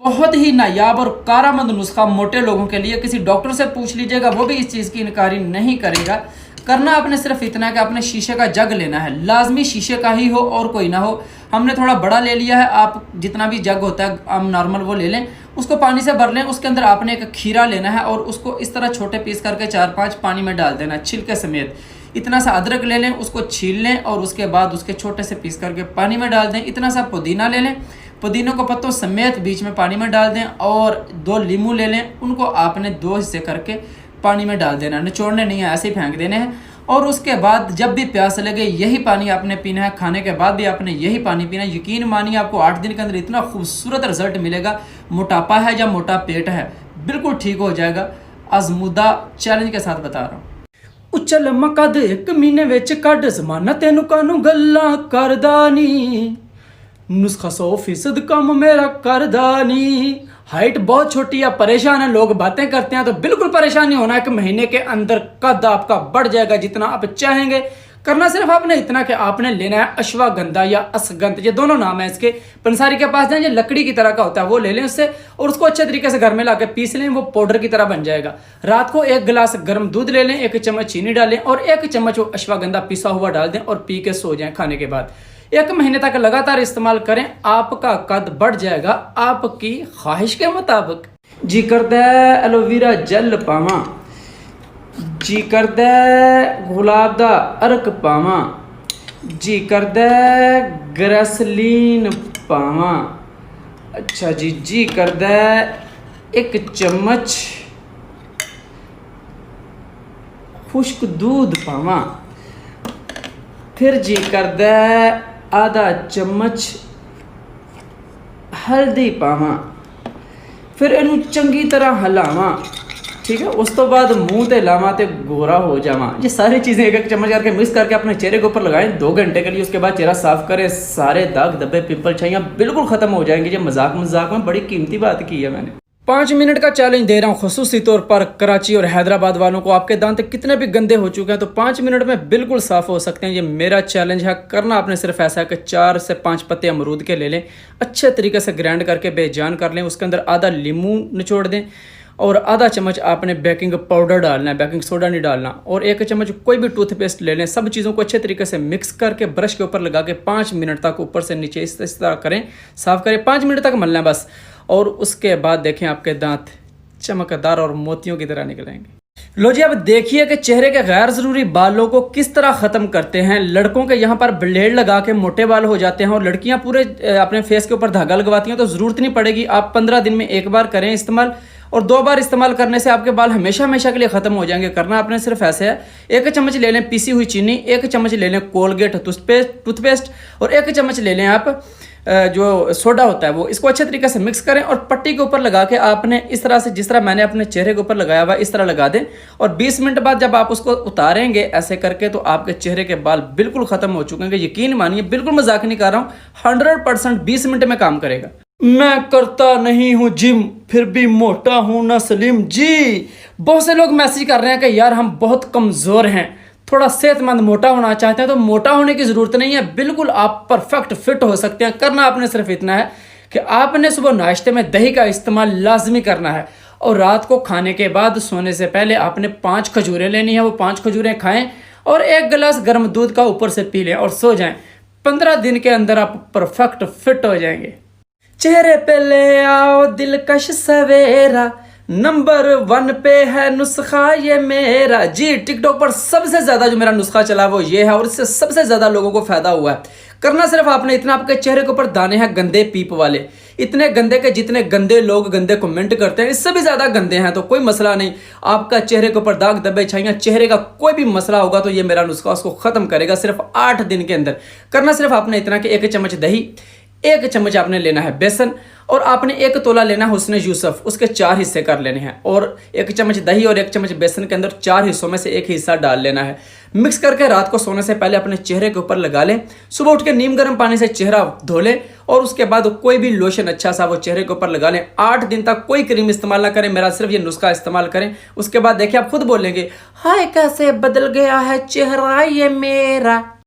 बहुत ही नायाब और कारआमद नुस्खा मोटे लोगों के लिए। किसी डॉक्टर से पूछ लीजिएगा, वो भी इस चीज़ की इनकारी नहीं करेगा। करना आपने सिर्फ इतना कि आपने शीशे का जग लेना है, लाजमी शीशे का ही हो और कोई ना हो। हमने थोड़ा बड़ा ले लिया है, आप जितना भी जग होता है हम नॉर्मल वो ले लें, उसको पानी से भर लें। उसके अंदर आपने एक खीरा लेना है और उसको इस तरह छोटे पीस करके 4-5 पानी में डाल देना है, छिलके समेत। इतना सा अदरक ले लें, उसको छील लें और उसके बाद उसके छोटे से पीस करके पानी में डाल दें। इतना सा पुदीना ले लें, पुदीने को पत्तों समेत बीच में पानी में डाल दें और 2 लीमू ले लें, उनको आपने 2 हिस्से करके पानी में डाल देना, निचोड़ने नहीं है, ऐसे ही फेंक देने हैं। और उसके बाद जब भी प्यास लगे यही पानी आपने पीना है, खाने के बाद भी आपने यही पानी पीना है। यकीन मानिए आपको 8 दिन के अंदर इतना खूबसूरत रिजल्ट मिलेगा। मोटापा है या मोटा पेट है, बिल्कुल ठीक हो जाएगा। आजमूदा चैलेंज के साथ बता रहा हूँ। उचल मकद 1 महीने विच कड जमाना तेनू कानू गल्लां करदा नी, नुस्खा 100% कम मेरा करदा नी। हाइट बहुत छोटी है, परेशान है, लोग बातें करते हैं, तो बिल्कुल परेशान नहीं होना। 1 महीने के अंदर कद आपका बढ़ जाएगा जितना आप चाहेंगे। करना सिर्फ आपने इतना कि आपने लेना है अश्वगंधा या असगंध, ये दोनों नाम है इसके। पंसारी के पास जाएं, ये लकड़ी की तरह का होता है, वो ले लें उससे और उसको अच्छे तरीके से घर में लाके पीस लें, वो पाउडर की तरह बन जाएगा। रात को 1 गिलास गर्म दूध ले लें, 1 चम्मच चीनी डालें और 1 चम्मच वो अश्वगंधा पिसा हुआ डाल दें और पी के सो जाएं खाने के बाद। 1 महीने तक लगातार इस्तेमाल करें, आपका कद बढ़ जाएगा आपकी ख्वाहिश के मुताबिक। जी करदा एलोवेरा जेल पावां, जी करदा गुलाब दा अर्क पावां, जी करदा ग्रेसलीन पावां, अच्छा जी करदा 1 चम्मच खुश्क दूध पावां, फिर जी करदा आधा चम्मच हल्दी पावां, फिर इनू चंगी तरह हिलावां, ठीक है। उस तो बाद मुंह ते लावां ते गोरा हो जावां। ये सारी चीज़ें 1 चम्मच करके मिक्स करके अपने चेहरे के ऊपर लगाएं 2 घंटे के लिए। उसके बाद चेहरा साफ करें, सारे दाग धब्बे पिंपल छाइयाँ बिल्कुल ख़त्म हो जाएंगे। ये मजाक में बड़ी कीमती बात की है मैंने। 5 मिनट का चैलेंज दे रहा हूँ खुसूसी तौर पर कराची और हैदराबाद वालों को। आपके दांत कितने भी गंदे हो चुके हैं तो 5 मिनट में बिल्कुल साफ़ हो सकते हैं। ये मेरा चैलेंज है। करना आपने सिर्फ ऐसा है कि 4 से 5 पत्ते अमरूद के ले लें, अच्छे तरीके से ग्राइंड करके बेजान कर लें। उसके अंदर आधा लीमू निचोड़ दें और आधा चम्मच आपने बेकिंग पाउडर डालना है, बेकिंग सोडा नहीं डालना। और 1 चम्मच कोई भी टूथपेस्ट ले लें। सब चीज़ों को अच्छे तरीके से मिक्स करके ब्रश के ऊपर लगा के 5 मिनट तक ऊपर से नीचे इस तरह करें, साफ़ करें। 5 मिनट तक मलना है बस। और उसके बाद देखें आपके दांत चमकदार और मोतियों की तरह निकलेंगे। लो जी, अब देखिए कि चेहरे के गैर ज़रूरी बालों को किस तरह ख़त्म करते हैं। लड़कों के यहाँ पर ब्लेड लगा के मोटे बाल हो जाते हैं और लड़कियाँ पूरे अपने फेस के ऊपर धागा लगवाती हैं, तो ज़रूरत नहीं पड़ेगी। आप 15 दिन में 1 बार करें इस्तेमाल और 2 बार इस्तेमाल करने से आपके बाल हमेशा हमेशा के लिए ख़त्म हो जाएंगे। करना आपने सिर्फ ऐसे है, 1 चम्मच ले लें पीसी हुई चीनी, 1 चम्मच ले लें कोलगेट टूथपेस्ट और 1 चम्मच ले लें आप जो सोडा होता है वो। इसको अच्छे तरीके से मिक्स करें और पट्टी के ऊपर लगा के आपने इस तरह से, जिस तरह मैंने अपने चेहरे के ऊपर लगाया हुआ, इस तरह लगा दें। और 20 मिनट बाद जब आप उसको उतारेंगे ऐसे करके, तो आपके चेहरे के बाल बिल्कुल ख़त्म हो चुके हैं। यकीन मानिए, बिल्कुल मजाक नहीं कर रहा हूँ, 100% 20 मिनट में काम करेगा। मैं करता नहीं हूँ जिम, फिर भी मोटा हूँ ना सलीम जी। बहुत से लोग मैसेज कर रहे हैं कि यार हम बहुत कमज़ोर हैं, थोड़ा सेहतमंद मोटा होना चाहते हैं। तो मोटा होने की ज़रूरत नहीं है, बिल्कुल आप परफेक्ट फिट हो सकते हैं। करना आपने सिर्फ इतना है कि आपने सुबह नाश्ते में दही का इस्तेमाल लाजमी करना है और रात को खाने के बाद सोने से पहले आपने 5 खजूरें लेनी है। वो 5 खजूरें खाएं और 1 गिलास गर्म दूध का ऊपर से पी लें और सो जाएं। 15 दिन के अंदर आप परफेक्ट फिट हो जाएंगे। चेहरे पे ले आओ दिलकश सवेरा, नंबर 1 पे है नुस्खा ये मेरा जी। टिकटॉक पर सबसे ज़्यादा जो मेरा नुस्खा चला वो ये है और इससे सबसे ज़्यादा लोगों को फ़ायदा हुआ है। करना सिर्फ आपने इतना, आपके चेहरे के ऊपर दाने हैं गंदे पीप वाले, इतने गंदे के जितने गंदे लोग गंदे कमेंट करते हैं, इससे भी ज़्यादा गंदे हैं, तो कोई मसला नहीं। आपका चेहरे के ऊपर दाग धब्बे छाइयाँ, चेहरे का कोई भी मसला होगा तो ये मेरा नुस्खा उसको ख़त्म करेगा सिर्फ 8 दिन के अंदर। करना सिर्फ आपने इतना कि 1 चम्मच दही, 1 चम्मच आपने लेना है बेसन और आपने 1 तोला लेना है हुस्न यूसुफ, उसके 4 हिस्से कर लेने हैं। और 1 चम्मच दही और 1 चम्मच बेसन के अंदर 4 हिस्सों में से 1 हिस्सा डाल लेना है। मिक्स करके रात को सोने से पहले अपने चेहरे के ऊपर लगा लें। सुबह उठ के नीम गर्म पानी से चेहरा धो लें और उसके बाद कोई भी लोशन अच्छा सा वो चेहरे के ऊपर लगा लें। 8 दिन तक कोई क्रीम इस्तेमाल ना करें, मेरा सिर्फ ये नुस्खा इस्तेमाल करें। उसके बाद देखिए आप खुद बोलेंगे, हाय कैसे बदल गया है चेहरा ये मेरा।